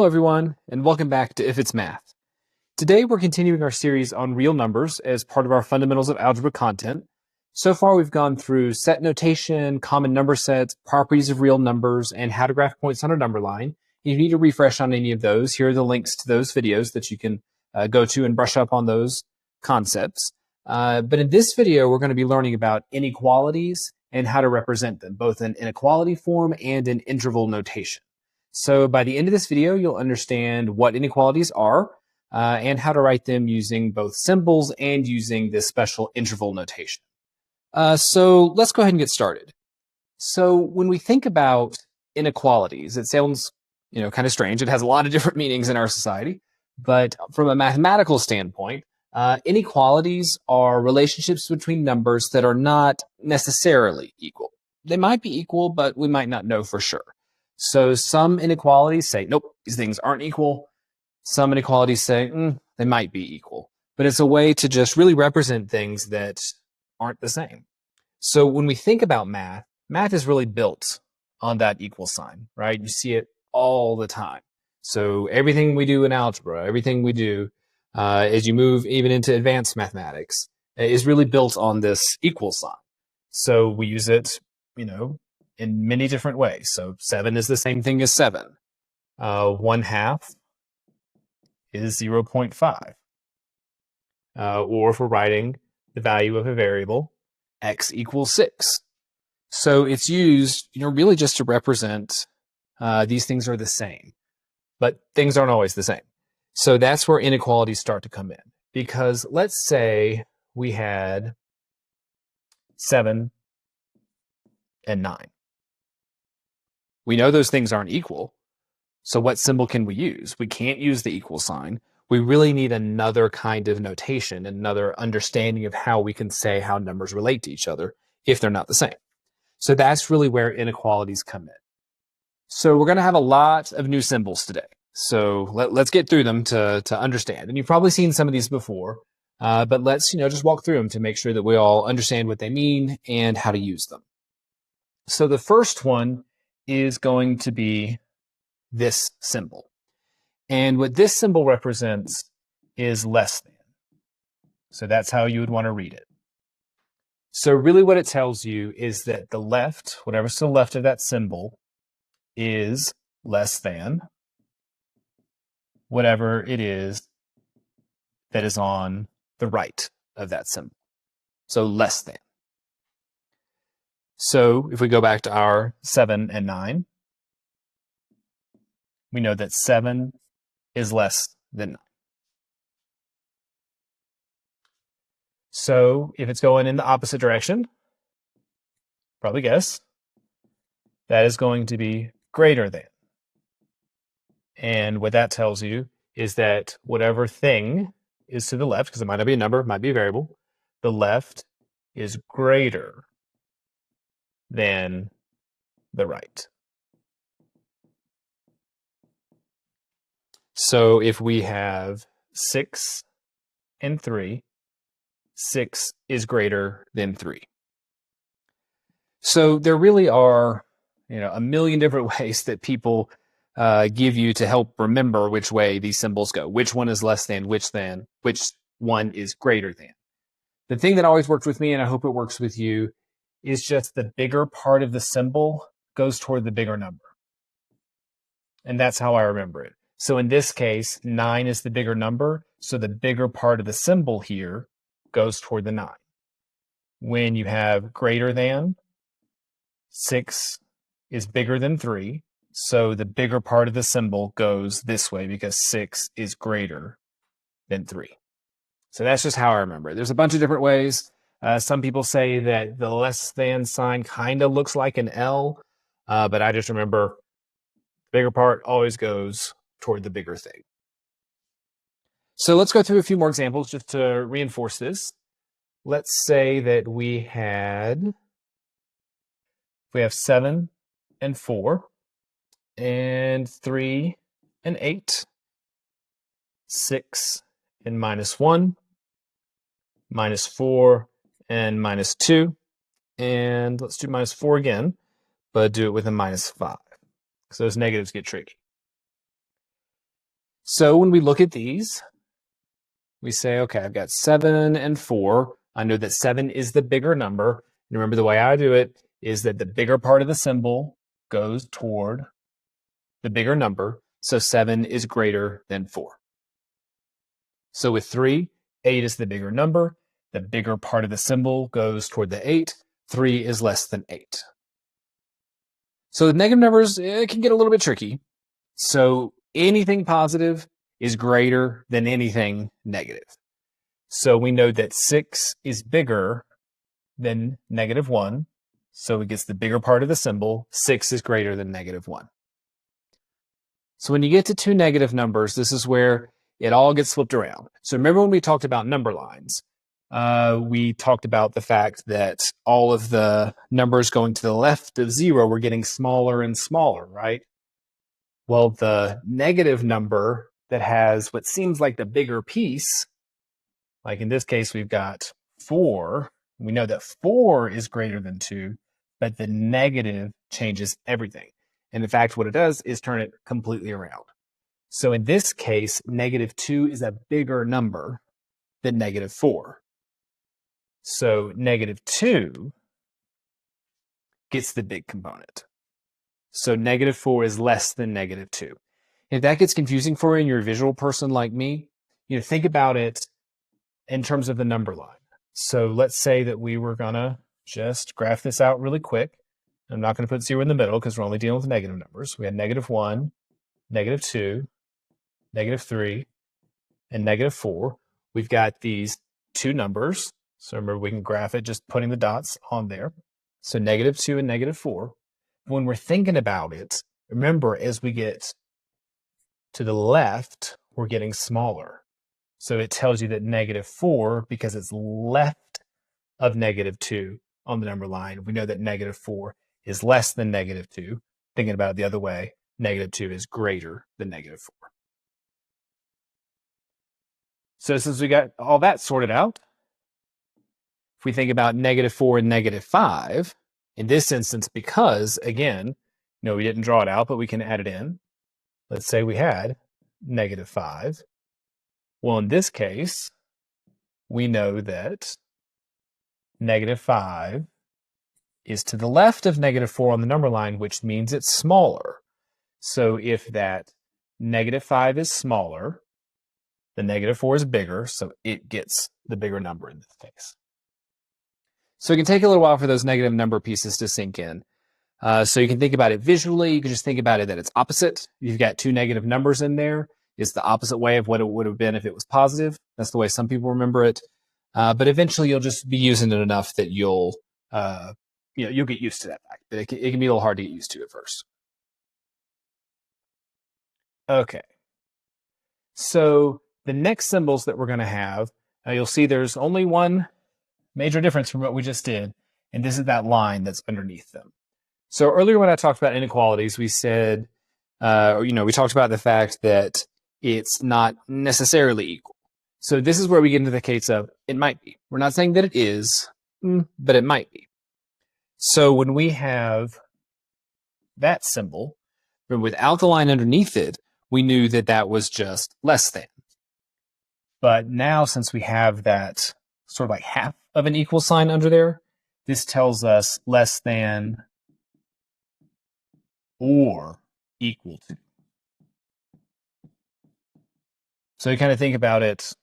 Hello everyone, and welcome back to If It's Math. Today we're continuing our series on real numbers as part of our Fundamentals of Algebra content. So far we've gone through set notation, common number sets, properties of real numbers, and how to graph points on a number line. If you need to refresh on any of those, here are the links to those videos that you can go to and brush up on those concepts. But in this video, we're going to be learning about inequalities and how to represent them, both in inequality form and in interval notation. So by the end of this video, you'll understand what inequalities are and how to write them using both symbols and using this special interval notation. So let's go ahead and get started. So when we think about inequalities, it sounds kind of strange. It has a lot of different meanings in our society. But from a mathematical standpoint, inequalities are relationships between numbers that are not necessarily equal. They might be equal, but we might not know for sure. So some inequalities say, nope, these things aren't equal. Some inequalities say, they might be equal. But it's a way to just really represent things that aren't the same. So when we think about math, math is really built on that equal sign, right? You see it all the time. So everything we do in algebra, everything we do as you move even into advanced mathematics is really built on this equal sign. So we use it, in many different ways. So 7 is the same thing as 7. 1/2 is 0.5. Or if we're writing the value of a variable, x equals 6. So it's used, really just to represent these things are the same, but things aren't always the same. So that's where inequalities start to come in. Because let's say we had 7 and 9. We know those things aren't equal. So what symbol can we use? We can't use the equal sign. We really need another kind of notation, another understanding of how we can say how numbers relate to each other if they're not the same. So that's really where inequalities come in. So we're going to have a lot of new symbols today. So let's get through them to understand. And you've probably seen some of these before, but let's just walk through them to make sure that we all understand what they mean and how to use them. So the first one is going to be this symbol. And what this symbol represents is less than. So that's how you would want to read it. So really what it tells you is that the left, whatever's to the left of that symbol, is less than whatever it is that is on the right of that symbol. So less than. So if we go back to our 7 and 9, we know that 7 is less than 9. So if it's going in the opposite direction, probably guess, that is going to be greater than. And what that tells you is that whatever thing is to the left, because it might not be a number, it might be a variable, the left is greater than the right. So if we have 6 and 3, 6 is greater than 3. So there really are, a million different ways that people give you to help remember which way these symbols go. Which one is less than, which one is greater than. The thing that always worked with me, and I hope it works with you, is just the bigger part of the symbol goes toward the bigger number. And that's how I remember it. So in this case, 9 is the bigger number, so the bigger part of the symbol here goes toward the 9. When you have greater than, 6 is bigger than 3, so the bigger part of the symbol goes this way because 6 is greater than 3. So that's just how I remember it. There's a bunch of different ways. Some people say that the less than sign kind of looks like an L, but I just remember the bigger part always goes toward the bigger thing. So let's go through a few more examples just to reinforce this. Let's say that we have 7 and 4, and 3 and 8, 6 and -1, -4 and -2, and let's do -4 again, but do it with a -5, because those negatives get tricky. So when we look at these, we say, okay, I've got 7 and 4. I know that 7 is the bigger number. And remember, the way I do it is that the bigger part of the symbol goes toward the bigger number. So 7 is greater than 4. So with 3, 8 is the bigger number. The bigger part of the symbol goes toward the 8. 3 is less than 8. So with negative numbers, it can get a little bit tricky. So anything positive is greater than anything negative. So we know that 6 is bigger than negative 1. So it gets the bigger part of the symbol. 6 is greater than negative 1. So when you get to two negative numbers, this is where it all gets flipped around. So remember when we talked about number lines, we talked about the fact that all of the numbers going to the left of 0 were getting smaller and smaller, right? Well, the negative number that has what seems like the bigger piece, like in this case, we've got 4. We know that 4 is greater than 2, but the negative changes everything. And in fact, what it does is turn it completely around. So in this case, negative 2 is a bigger number than negative 4. So negative 2 gets the big component. So negative 4 is less than negative 2. If that gets confusing for you and you're a visual person like me, think about it in terms of the number line. So let's say that we were going to just graph this out really quick. I'm not going to put 0 in the middle because we're only dealing with negative numbers. We had negative 1, negative 2, negative 3, and negative 4. We've got these two numbers. So remember, we can graph it just putting the dots on there. So negative 2 and negative 4. When we're thinking about it, remember, as we get to the left, we're getting smaller. So it tells you that negative 4, because it's left of negative 2 on the number line, we know that negative 4 is less than negative 2. Thinking about it the other way, negative 2 is greater than negative 4. So since we got all that sorted out, if we think about negative 4 and negative 5, in this instance, because, again, we didn't draw it out, but we can add it in. Let's say we had negative 5. Well, in this case, we know that negative 5 is to the left of negative 4 on the number line, which means it's smaller. So if that negative 5 is smaller, the negative 4 is bigger, so it gets the bigger number in this case. So it can take a little while for those negative number pieces to sink in. So you can think about it visually. You can just think about it that it's opposite. You've got two negative numbers in there. It's the opposite way of what it would have been if it was positive. That's the way some people remember it. But eventually you'll just be using it enough that you'll get used to that fact. But it can be a little hard to get used to at first. Okay. So the next symbols that we're going to have, you'll see there's only one major difference from what we just did, and this is that line that's underneath them. So earlier when I talked about inequalities, we said, we talked about the fact that it's not necessarily equal. So this is where we get into the case of it might be. We're not saying that it is, but it might be. So when we have that symbol, but without the line underneath it, we knew that that was just less than. But now, since we have that sort of like half of an equal sign under there, this tells us less than or equal to. So you kind of think about it,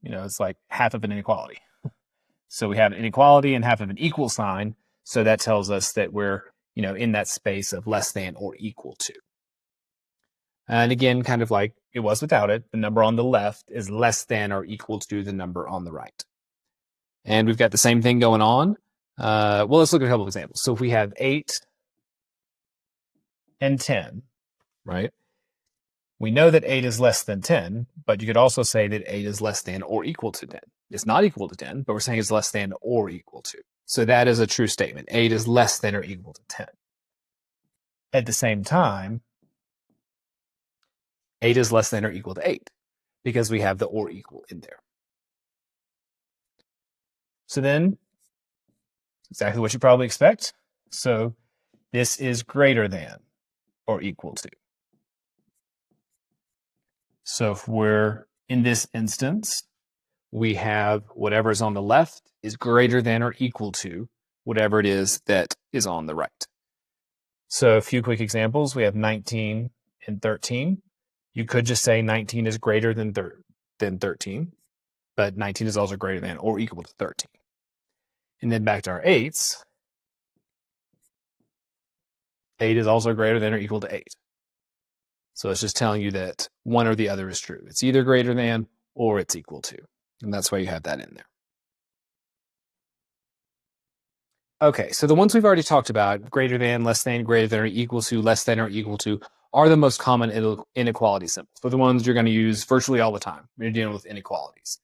it's like half of an inequality. So we have an inequality and half of an equal sign. So that tells us that we're, in that space of less than or equal to. And again, kind of like it was without it, the number on the left is less than or equal to the number on the right. And we've got the same thing going on. Let's look at a couple of examples. So if we have 8 and 10, right? We know that 8 is less than 10, but you could also say that 8 is less than or equal to 10. It's not equal to 10, but we're saying it's less than or equal to. So that is a true statement. 8 is less than or equal to 10. At the same time, 8 is less than or equal to 8 because we have the or equal in there. So then, exactly what you probably expect. So this is greater than or equal to. So if we're in this instance, we have whatever is on the left is greater than or equal to whatever it is that is on the right. So a few quick examples. We have 19 and 13. You could just say 19 is greater than 13, but 19 is also greater than or equal to 13. And then back to our 8s. 8 is also greater than or equal to 8. So it's just telling you that one or the other is true. It's either greater than or it's equal to. And that's why you have that in there. Okay, so the ones we've already talked about, greater than, less than, greater than or equal to, less than or equal to, are the most common inequality symbols. They're the ones you're going to use virtually all the time when you're dealing with inequalities.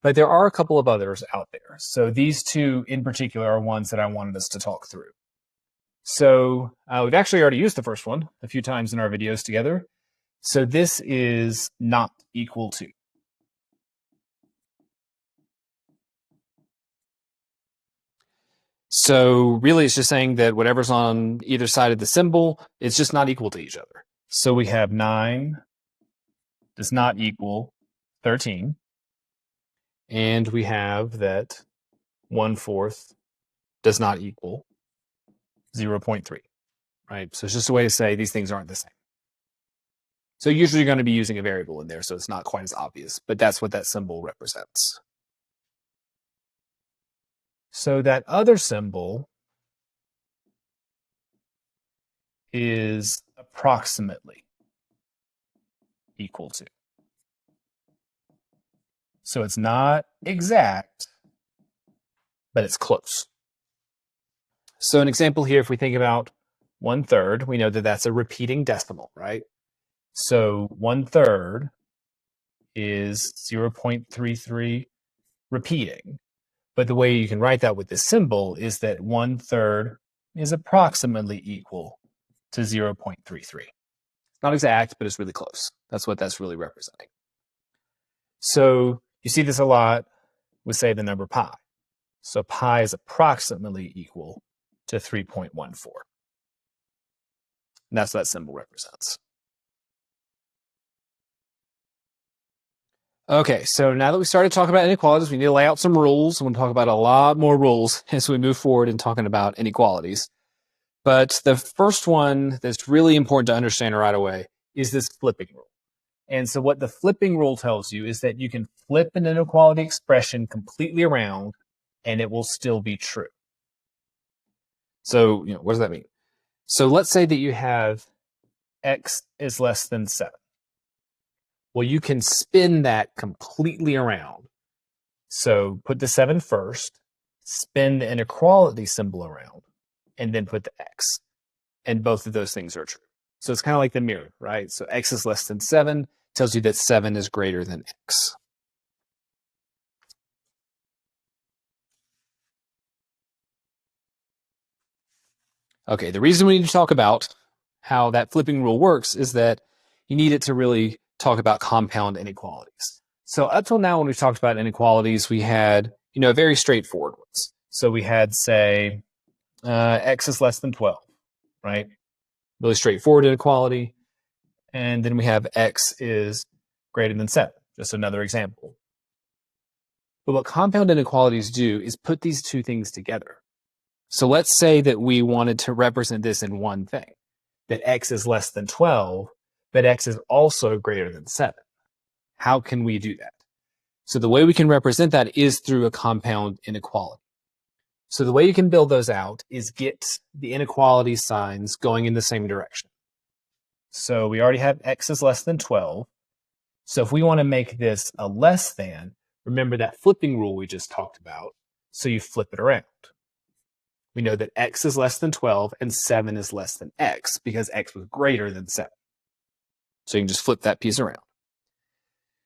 But there are a couple of others out there. So these two in particular are ones that I wanted us to talk through. So we've actually already used the first one a few times in our videos together. So this is not equal to. So really it's just saying that whatever's on either side of the symbol, it's just not equal to each other. So we have 9 does not equal 13. And we have that 1/4 does not equal 0.3, right? So it's just a way to say these things aren't the same. So usually you're going to be using a variable in there, so it's not quite as obvious, but that's what that symbol represents. So that other symbol is approximately equal to. So it's not exact, but it's close. So an example here, if we think about 1/3, we know that that's a repeating decimal, right? So 1/3 is 0.33 repeating. But the way you can write that with this symbol is that 1/3 is approximately equal to 0.33. It's not exact, but it's really close. That's what that's really representing. So you see this a lot with, say, the number pi. So pi is approximately equal to 3.14. And that's what that symbol represents. Okay, so now that we started talking about inequalities, we need to lay out some rules. I'm going to talk about a lot more rules as we move forward in talking about inequalities. But the first one that's really important to understand right away is this flipping rule. And so what the flipping rule tells you is that you can flip an inequality expression completely around and it will still be true. So, what does that mean? So let's say that you have x is less than 7. Well, you can spin that completely around. So put the 7 first, spin the inequality symbol around, and then put the x. And both of those things are true. So it's kind of like the mirror, right? So x is less than 7 tells you that 7 is greater than x. Okay, the reason we need to talk about how that flipping rule works is that you need it to really talk about compound inequalities. So up till now, when we've talked about inequalities, we had, very straightforward ones. So we had, say, x is less than 12, right? Really straightforward inequality. And then we have x is greater than 7, just another example. But what compound inequalities do is put these two things together. So let's say that we wanted to represent this in one thing, that x is less than 12, but x is also greater than 7. How can we do that? So the way we can represent that is through a compound inequality. So the way you can build those out is get the inequality signs going in the same direction. So we already have x is less than 12. So if we want to make this a less than, remember that flipping rule we just talked about. So you flip it around. We know that x is less than 12 and 7 is less than x because x was greater than 7. So you can just flip that piece around.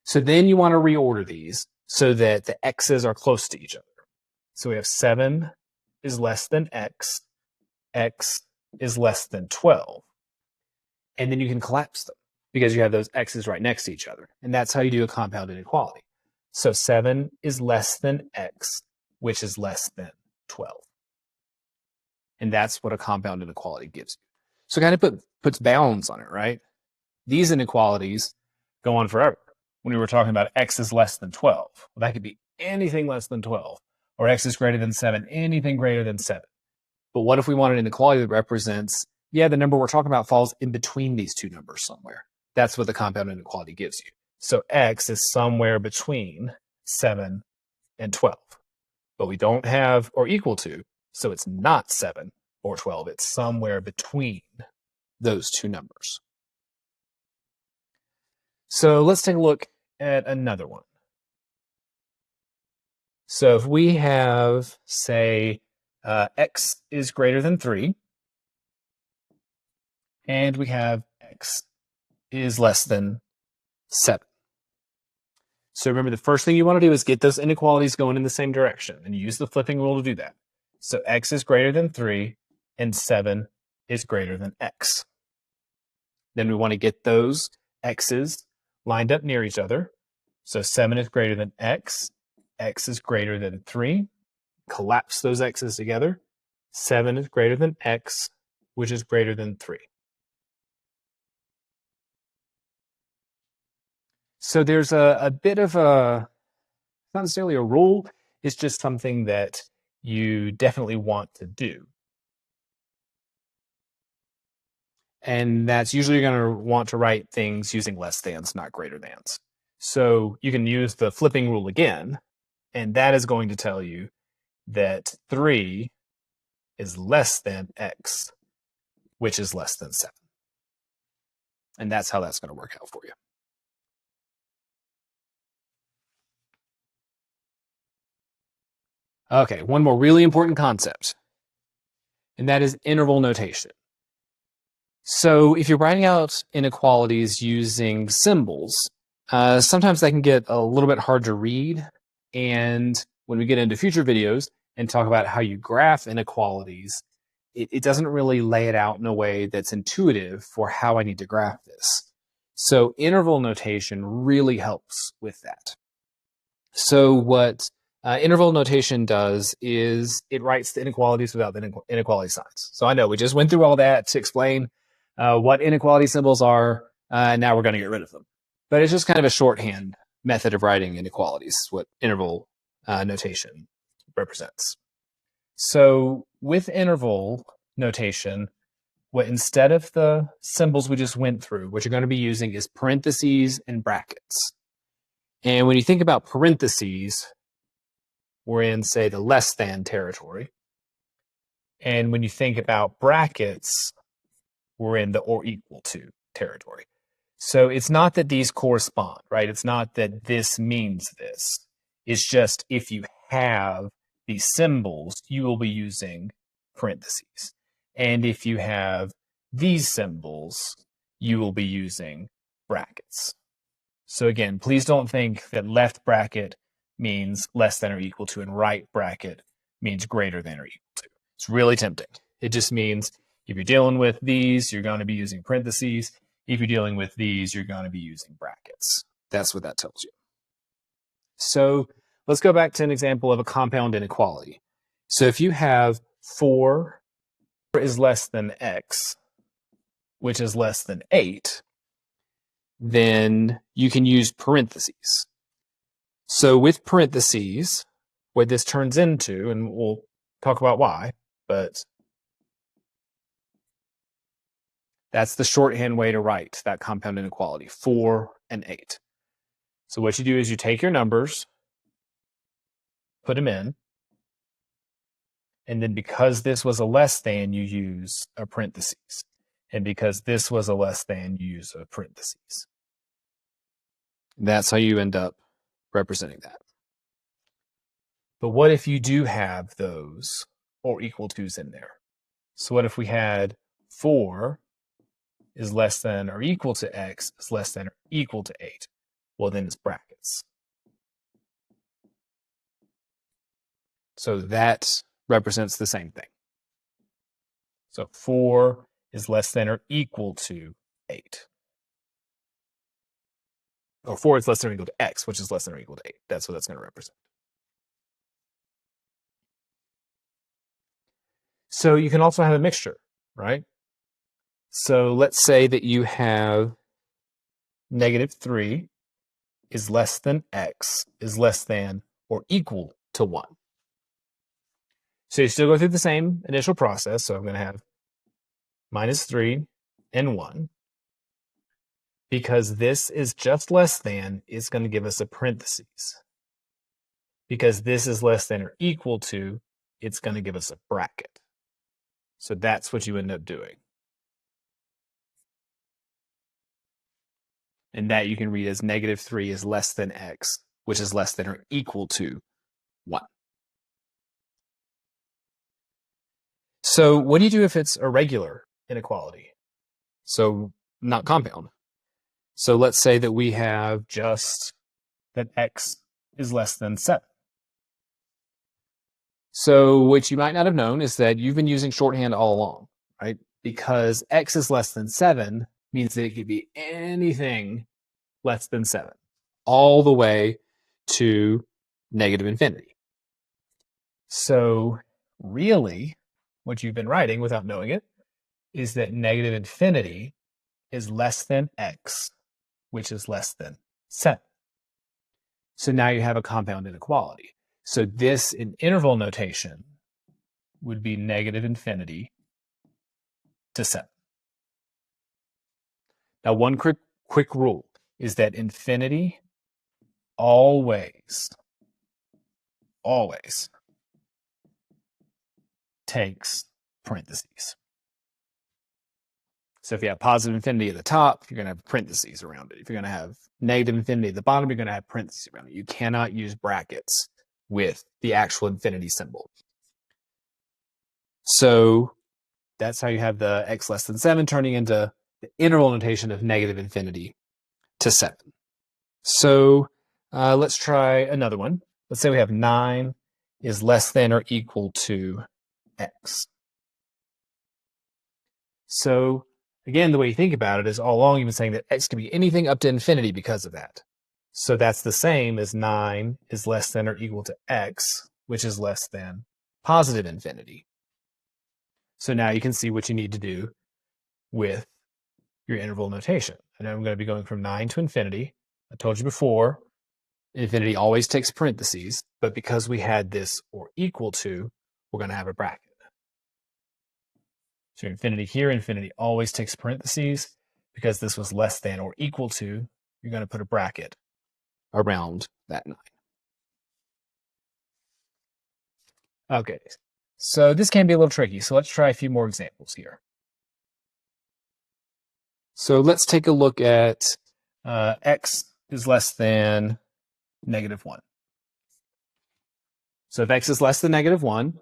So then you want to reorder these so that the x's are close to each other. So we have 7 is less than x is less than 12. And then you can collapse them because you have those x's right next to each other. And that's how you do a compound inequality. So 7 is less than x, which is less than 12. And that's what a compound inequality gives you. So it kind of puts bounds on it, right? These inequalities go on forever. When we were talking about x is less than 12, well, that could be anything less than 12, or x is greater than 7, anything greater than 7. But what if we want an inequality that represents, yeah, the number we're talking about falls in between these two numbers somewhere. That's what the compound inequality gives you. So x is somewhere between 7 and 12. But we don't have or equal to, so it's not 7 or 12. It's somewhere between those two numbers. So let's take a look at another one. So if we have, say, x is greater than 3, and we have x is less than 7. So remember, the first thing you want to do is get those inequalities going in the same direction, and use the flipping rule to do that. So x is greater than 3, and 7 is greater than x. Then we want to get those x's lined up near each other. So 7 is greater than x is greater than 3. Collapse those x's together. 7 is greater than x, which is greater than 3. So there's a bit of a, not necessarily a rule, it's just something that you definitely want to do. And that's usually you're going to want to write things using less thans, not greater thans. So you can use the flipping rule again, and that is going to tell you that 3 is less than x, which is less than 7. And that's how that's going to work out for you. Okay, one more really important concept, and that is interval notation. So if you're writing out inequalities using symbols, sometimes that can get a little bit hard to read. And when we get into future videos and talk about how you graph inequalities, it doesn't really lay it out in a way that's intuitive for how I need to graph this. So interval notation really helps with that. So what interval notation does is it writes the inequalities without the inequality signs. So I know we just went through all that to explain what inequality symbols are, and now we're going to get rid of them. But it's just kind of a shorthand method of writing inequalities, what interval notation represents. So with interval notation, what instead of the symbols we just went through, what you're going to be using is parentheses and brackets. And when you think about parentheses, we're in, say, the less than territory. And when you think about brackets, we're in the or equal to territory. So it's not that these correspond, right? It's not that this means this. It's just if you have these symbols, you will be using parentheses. And if you have these symbols, you will be using brackets. So again, please don't think that left bracket means less than or equal to and right bracket means greater than or equal to. It's really tempting. It just means if you're dealing with these, you're going to be using parentheses. If you're dealing with these, you're going to be using brackets. That's what that tells you. So let's go back to an example of a compound inequality. So if you have 4 is less than x, which is less than 8, then you can use parentheses. So with parentheses, what this turns into, and we'll talk about why, but that's the shorthand way to write that compound inequality, 4 and 8. So what you do is you take your numbers, put them in, and then because this was a less than, you use a parentheses. And because this was a less than, you use a parentheses. That's how you end up representing that. But what if you do have those or equal to's in there? So what if we had 4 is less than or equal to x is less than or equal to 8? Well, then it's brackets. So that represents the same thing. So 4 is less than or equal to 8. Or 4 is less than or equal to x, which is less than or equal to 8. That's what that's going to represent. So you can also have a mixture, right? So let's say that you have negative 3 is less than x is less than or equal to 1. So you still go through the same initial process. So I'm going to have minus 3 and 1. Because this is just less than, it's going to give us a parentheses. Because this is less than or equal to, it's going to give us a bracket. So that's what you end up doing. And that you can read as negative 3 is less than x, which is less than or equal to 1. So what do you do if it's a regular inequality? So not compound. So let's say that we have just that x is less than 7. So what you might not have known is that you've been using shorthand all along, right? Because x is less than 7 means that it could be anything less than 7, all the way to negative infinity. So really, what you've been writing without knowing it is that negative infinity is less than x, which is less than 7. So now you have a compound inequality. So this in interval notation would be negative infinity to 7. Now, one quick rule is that infinity always takes parentheses. So if you have positive infinity at the top, you're going to have parentheses around it. If you're going to have negative infinity at the bottom, you're going to have parentheses around it. You cannot use brackets with the actual infinity symbol. So that's how you have the x less than 7 turning into the interval notation of negative infinity to 7. So let's try another one. Let's say we have 9 is less than or equal to x. So again, the way you think about it is all along you've been saying that x can be anything up to infinity because of that. So that's the same as 9 is less than or equal to x, which is less than positive infinity. So now you can see what you need to do with your interval notation. And I'm going to be going from 9 to infinity. I told you before, infinity always takes parentheses, but because we had this or equal to, we're going to have a bracket. So infinity here, infinity always takes parentheses. Because this was less than or equal to, you're going to put a bracket around that 9. Okay, so this can be a little tricky. So let's try a few more examples here. So let's take a look at x is less than negative 1. So if x is less than negative 1,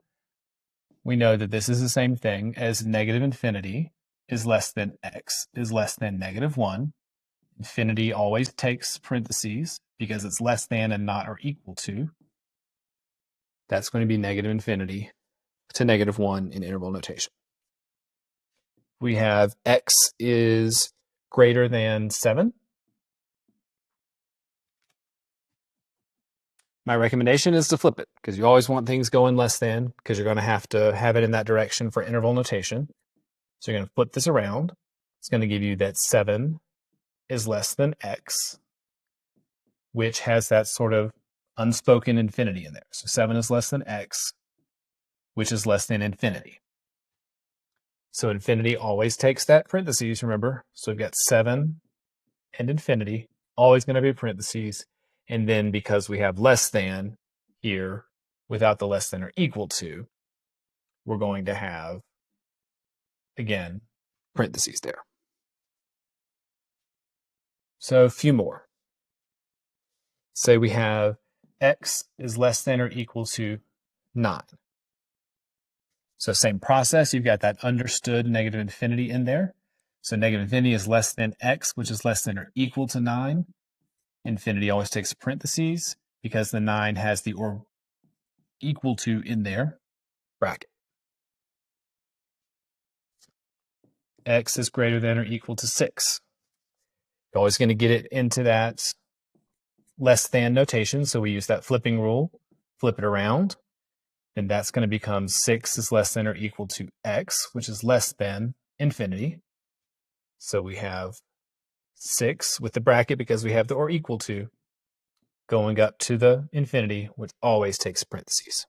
we know that this is the same thing as negative infinity is less than x is less than negative 1. Infinity always takes parentheses because it's less than and not or equal to. That's going to be negative infinity to negative 1 in interval notation. We have x is greater than 7. My recommendation is to flip it because you always want things going less than because you're going to have it in that direction for interval notation. So you're going to flip this around. It's going to give you that 7 is less than x, which has that sort of unspoken infinity in there. So 7 is less than x, which is less than infinity. So infinity always takes that parentheses, remember? So we've got 7 and infinity, always going to be parentheses. And then because we have less than here, without the less than or equal to, we're going to have, again, parentheses there. So a few more. Say we have x is less than or equal to 9. So same process, you've got that understood negative infinity in there. So negative infinity is less than x, which is less than or equal to 9. Infinity always takes parentheses because the 9 has the or equal to in there, bracket. X is greater than or equal to 6. You're always going to get it into that less than notation, so we use that flipping rule, flip it around, and that's going to become 6 is less than or equal to x, which is less than infinity. So we have 6 with the bracket because we have the or equal to, going up to the infinity, which always takes parentheses.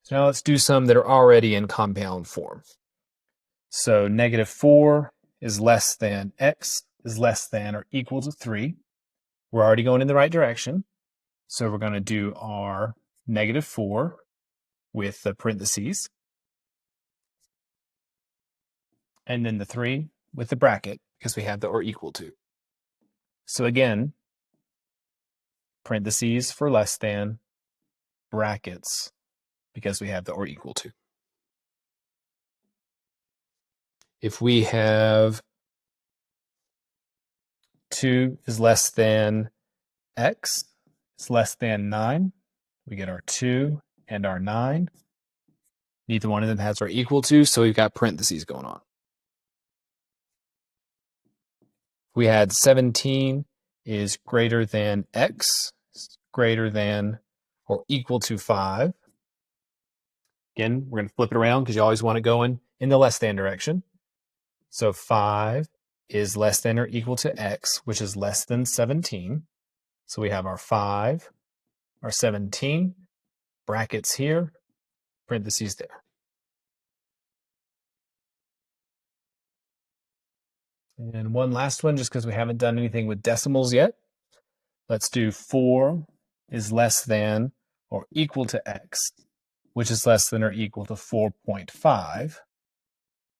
So now let's do some that are already in compound form. So -4 is less than x is less than or equal to 3. We're already going in the right direction. So we're going to do our -4 with the parentheses, and then the 3 with the bracket because we have the or equal to. So again, parentheses for less than, brackets because we have the or equal to. If we have 2 is less than x is less than 9, we get our 2 and our 9. Neither one of them has our equal to, so we've got parentheses going on. We had 17 is greater than x, greater than or equal to 5. Again, we're going to flip it around because you always want it going in the less than direction. So 5 is less than or equal to x, which is less than 17. So we have our 5, our 17, brackets here, parentheses there. And one last one, just because we haven't done anything with decimals yet. Let's do 4 is less than or equal to x, which is less than or equal to 4.5.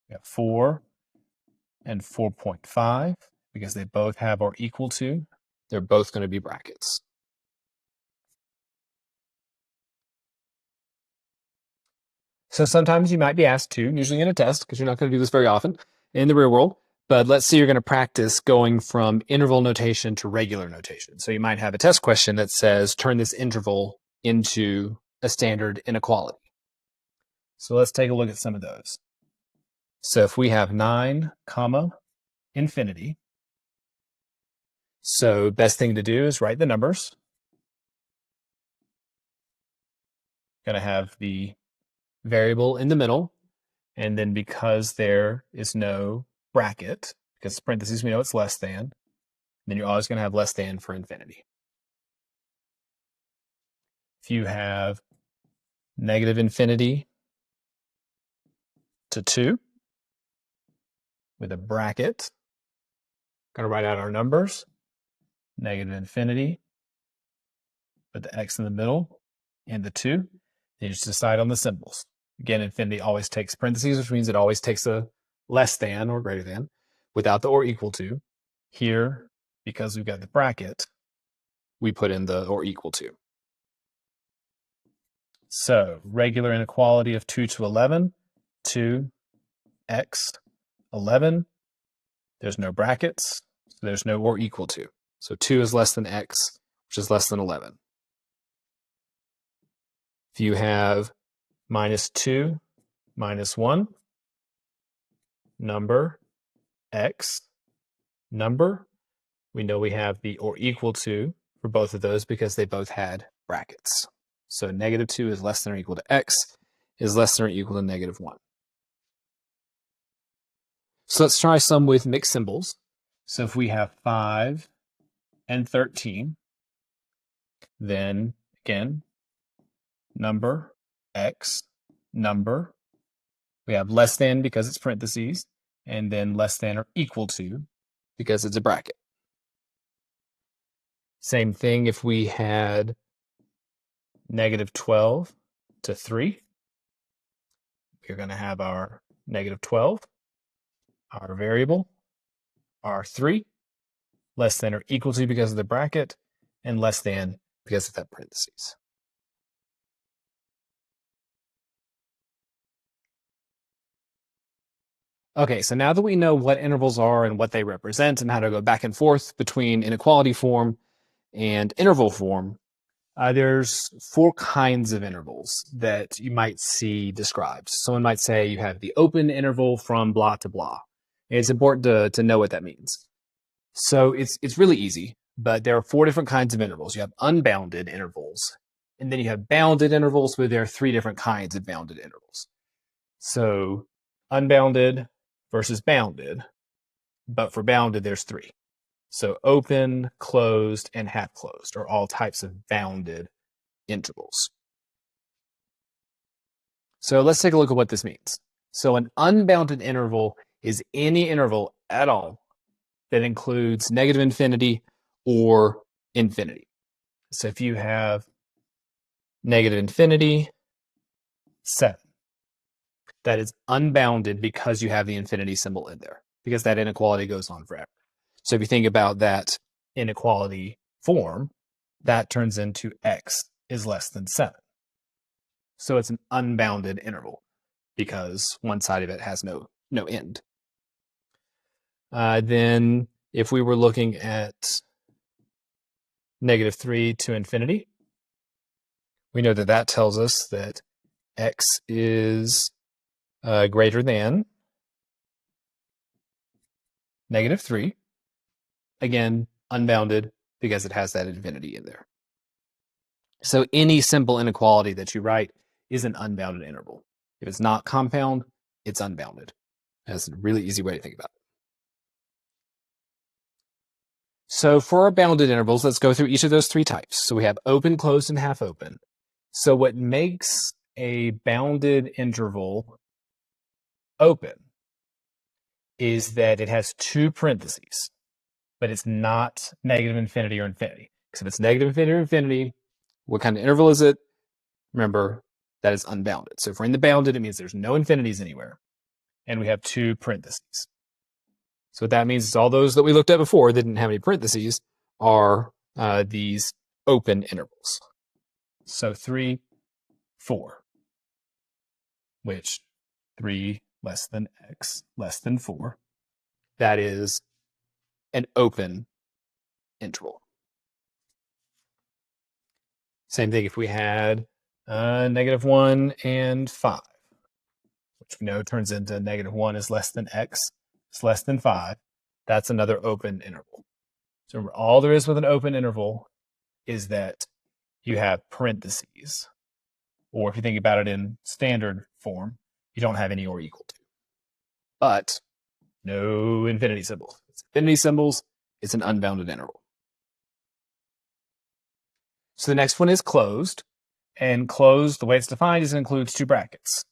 We have 4 and 4.5 because they both have or equal to. They're both going to be brackets. So sometimes you might be asked to, usually in a test, because you're not going to do this very often in the real world. But let's say you're going to practice going from interval notation to regular notation. So you might have a test question that says, turn this interval into a standard inequality. So let's take a look at some of those. So if we have 9, infinity, so best thing to do is write the numbers. Going to have the variable in the middle, and then because there is no bracket, because parentheses, we know it's less than, then you're always going to have less than for infinity. If you have negative infinity to 2 with a bracket, going to write out our numbers, negative infinity with the x in the middle and the 2. Then you just decide on the symbols. Again, infinity always takes parentheses, which means it always takes a less than or greater than without the or equal to. Here, because we've got the bracket, we put in the or equal to. So regular inequality of 2 to 11, 2x 11. There's no brackets, so there's no or equal to. So 2 is less than x, which is less than 11. If you have -2, -1, number, x, number, we know we have the or equal to for both of those because they both had brackets. So -2 is less than or equal to x, is less than or equal to -1. So let's try some with mixed symbols. So if we have 5 and 13, then again, number, x, number. We have less than because it's parentheses, and then less than or equal to because it's a bracket. Same thing if we had -12 to 3. We're going to have our -12, our variable, our 3, less than or equal to because of the bracket, and less than because of that parentheses. Okay, so now that we know what intervals are and what they represent and how to go back and forth between inequality form and interval form, there's 4 kinds of intervals that you might see described. Someone might say you have the open interval from blah to blah. And it's important to know what that means. So it's really easy, but there are 4 different kinds of intervals. You have unbounded intervals, and then you have bounded intervals where there are 3 different kinds of bounded intervals. So unbounded versus bounded, but for bounded, there's three. So open, closed, and half closed are all types of bounded intervals. So let's take a look at what this means. So an unbounded interval is any interval at all that includes negative infinity or infinity. So if you have negative infinity, 7, that is unbounded because you have the infinity symbol in there, because that inequality goes on forever. So if you think about that inequality form, that turns into x is less than 7. So it's an unbounded interval because one side of it has no end. Then if we were looking at -3 to infinity, we know that that tells us that x is greater than -3. Again, unbounded because it has that infinity in there. So any simple inequality that you write is an unbounded interval. If it's not compound, it's unbounded. That's a really easy way to think about it. So for our bounded intervals, let's go through each of those three types. So we have open, closed, and half open. So what makes a bounded interval open is that it has two parentheses, but it's not negative infinity or infinity. Because if it's negative infinity or infinity, what kind of interval is it? Remember, that is unbounded. So if we're in the bounded, it means there's no infinities anywhere. And we have two parentheses. So what that means is all those that we looked at before that didn't have any parentheses are these open intervals. So 3, 4, which 3 less than x less than 4, that is an open interval. Same thing if we had -1 and 5, which we know turns into -1 is less than x is less than 5. That's another open interval. So remember, all there is with an open interval is that you have parentheses. Or if you think about it in standard form, you don't have any or equal to. But no infinity symbols. It's infinity symbols, it's an unbounded interval. So the next one is closed. And closed, the way it's defined is it includes two brackets.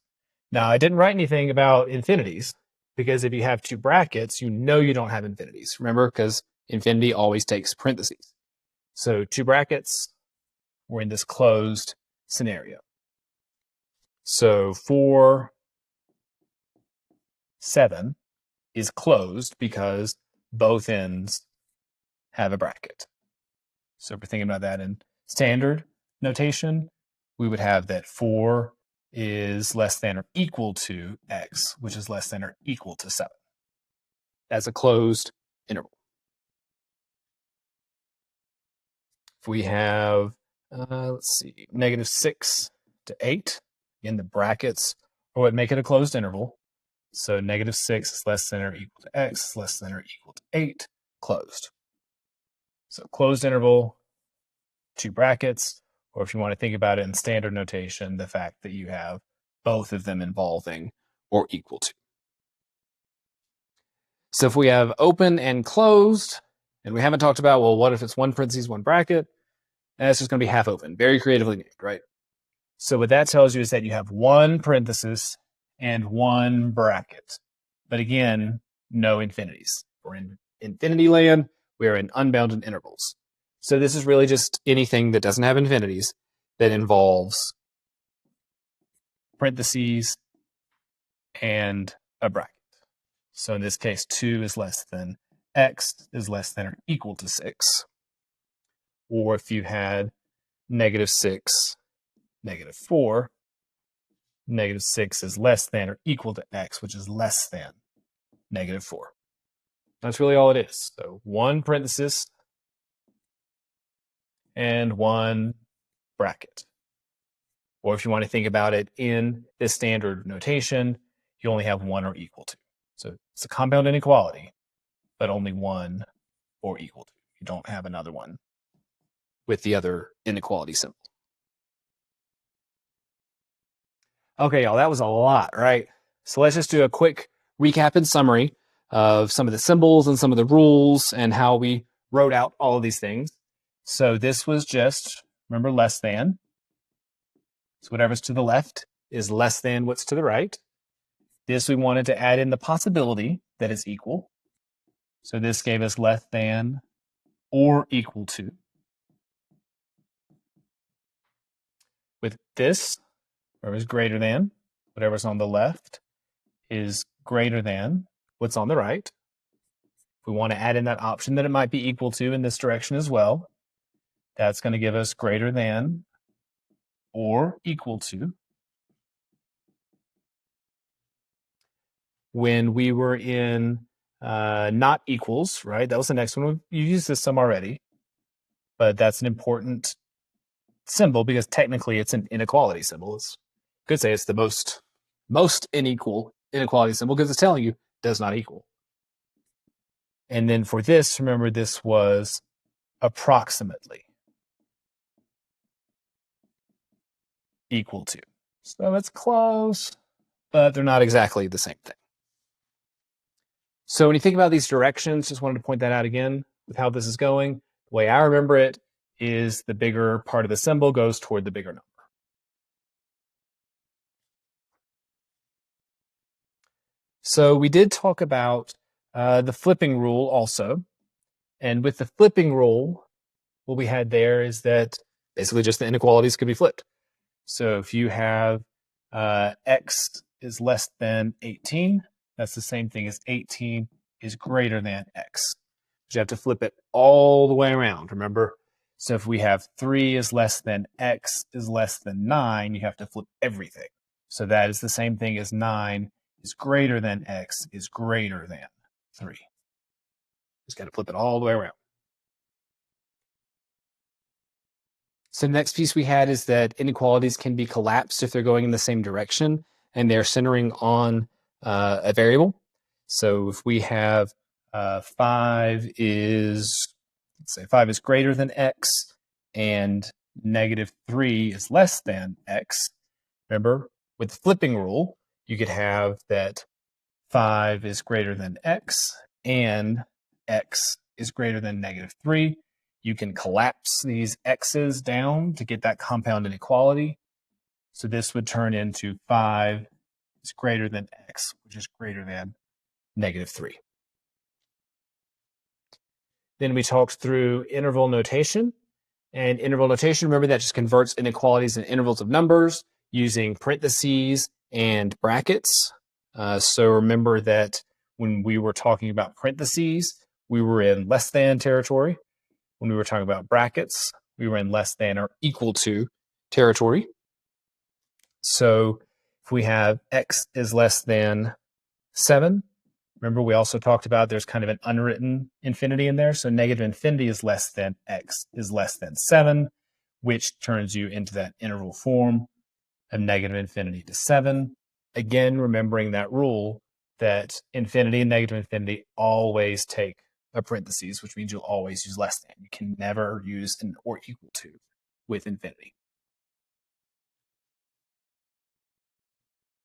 Now, I didn't write anything about infinities, because if you have two brackets, you know you don't have infinities. Remember, because infinity always takes parentheses. So two brackets, we're in this closed scenario. So 4, 7 is closed because both ends have a bracket. So if we're thinking about that in standard notation, we would have that 4 is less than or equal to x, which is less than or equal to 7. That's a closed interval. If we have, let's see, -6 to 8, again, the brackets are what make it a closed interval. So -6 is less than or equal to x, is less than or equal to 8, closed. So closed interval, two brackets, or if you want to think about it in standard notation, the fact that you have both of them involving or equal to. So if we have open and closed, and we haven't talked about, well, what if it's one parentheses, one bracket? That's just going to be half open, very creatively named, right? So what that tells you is that you have one parenthesis and one bracket. But again, no infinities. We're in infinity land, we're in unbounded intervals. So this is really just anything that doesn't have infinities that involves parentheses and a bracket. So in this case, 2 is less than x is less than or equal to 6. Or if you had -6, -4, -6 is less than or equal to x, which is less than -4. That's really all it is. So one parenthesis and one bracket. Or if you want to think about it in this standard notation, you only have one or equal to. So it's a compound inequality, but only one or equal to. You don't have another one with the other inequality symbol. Okay, y'all, that was a lot, right? So let's just do a quick recap and summary of some of the symbols and some of the rules and how we wrote out all of these things. So this was just, remember, less than. So whatever's to the left is less than what's to the right. This we wanted to add in the possibility that it's equal. So this gave us less than or equal to. With this, whatever's greater than, whatever's on the left is greater than what's on the right. If we want to add in that option that it might be equal to in this direction as well, that's going to give us greater than or equal to. When we were in not equals, right? That was the next one. You used this some already, but that's an important symbol because technically it's an inequality symbol. You could say it's the most unequal inequality symbol because it's telling you does not equal. And then for this, remember this was approximately equal to. So it's close, but they're not exactly the same thing. So when you think about these directions, just wanted to point that out again with how this is going. The way I remember it is the bigger part of the symbol goes toward the bigger number. So we did talk about the flipping rule also. And with the flipping rule, what we had there is that basically just the inequalities could be flipped. So if you have x is less than 18, that's the same thing as 18 is greater than x. But you have to flip it all the way around, remember? So if we have 3 is less than x is less than 9, you have to flip everything. So that is the same thing as 9 is greater than x is greater than 3. Just got to flip it all the way around. So the next piece we had is that inequalities can be collapsed if they're going in the same direction and they're centering on a variable. So if we have 5 is, let's say 5 is greater than x and negative 3 is less than x. Remember, with the flipping rule, you could have that 5 is greater than x and x is greater than negative 3. You can collapse these x's down to get that compound inequality. So this would turn into 5 is greater than x, which is greater than negative 3. Then we talked through interval notation. And interval notation, remember, that just converts inequalities into intervals of numbers using parentheses and brackets. So remember that when we were talking about parentheses, we were in less than territory. When we were talking about brackets, we were in less than or equal to territory. So if we have x is less than 7, remember we also talked about there's kind of an unwritten infinity in there. So negative infinity is less than x is less than 7, which turns you into that interval form of negative infinity to 7. Again, remembering that rule that infinity and negative infinity always take a parentheses, which means you'll always use less than. You can never use an or equal to with infinity.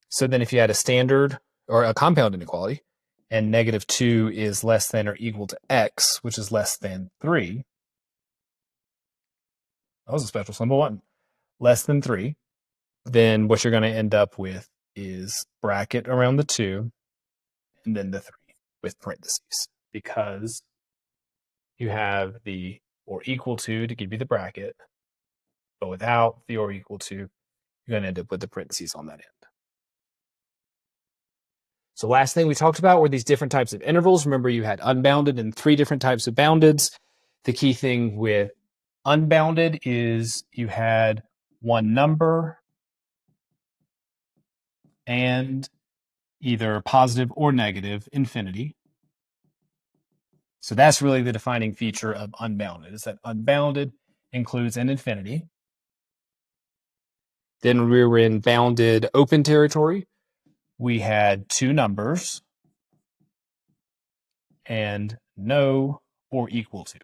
So then if you had a standard or a compound inequality and negative 2 is less than or equal to x, which is less than 3, that was a special symbol, one, less than 3, then what you're going to end up with is bracket around the 2 and then the 3 with parentheses, because you have the or equal to give you the bracket, but without the or equal to, you're going to end up with the parentheses on that end. So last thing we talked about were these different types of intervals. Remember, you had unbounded and 3 different types of boundeds. The key thing with unbounded is you had one number and either positive or negative infinity. So that's really the defining feature of unbounded, is that unbounded includes an infinity. Then we were in bounded open territory. We had 2 numbers and no or equal to.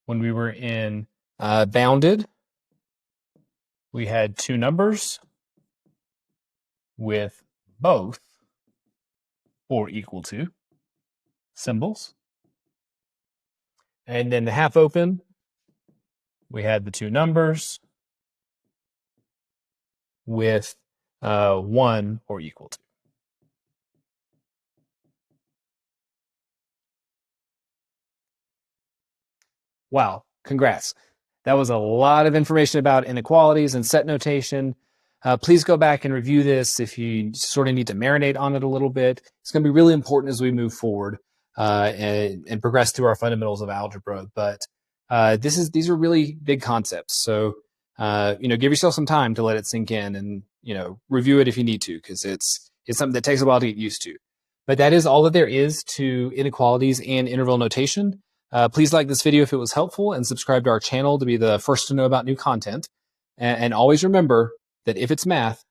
When we were in bounded, we had 2 numbers with both or equal to symbols. And then the half open, we had the two numbers with 1 or equal to. Wow, congrats. That was a lot of information about inequalities and set notation. Please go back and review this if you sort of need to marinate on it a little bit. It's going to be really important as we move forward and progress through our fundamentals of algebra. But these are really big concepts. So give yourself some time to let it sink in, and review it if you need to, because it's something that takes a while to get used to. But that is all that there is to inequalities and interval notation. Please like this video if it was helpful, and subscribe to our channel to be the first to know about new content. And always remember that if it's math,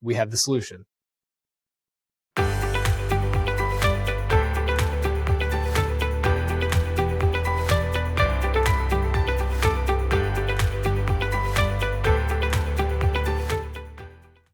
we have the solution.